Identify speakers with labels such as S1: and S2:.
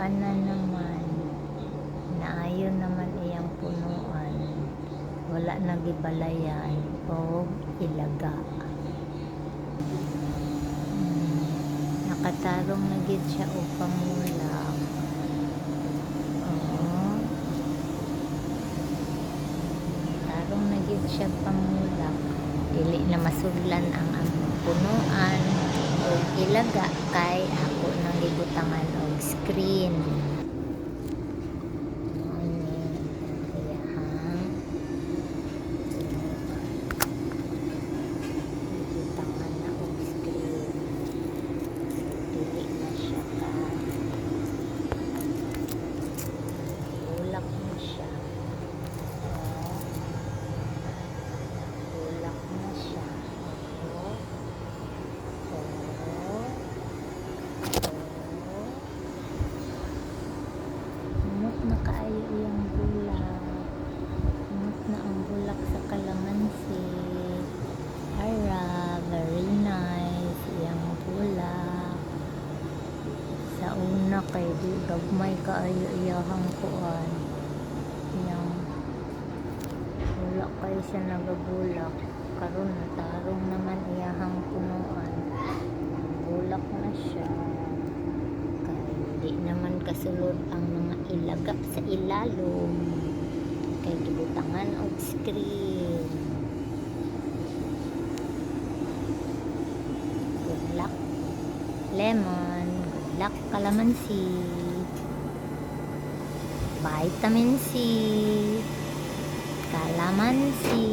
S1: ana naman naayon naman iyang punuan, wala nagibalayan o ilaga. Nakatarong na gid siya og pamulak. Oh, tarong na gid siya pamulak, dili na masudlan ang punuan o ilaga kay ako nang gibutangan og screen. Na kaayo iyang bulak. Umot na ang bulak sa kalamansi. Ara, very nice iyang bulak. Sa una kay di gagmay kaayo iyahang kuan. Iyang bulak kay siya nagabulak. Karon tarong naman iyahang punuan. Bulak na siya. Di naman kasulod ang mga ilaga sa ilalom kay gibutangan og screen. Good luck lemon, good luck kalamansi, vitamin C, kalamansi.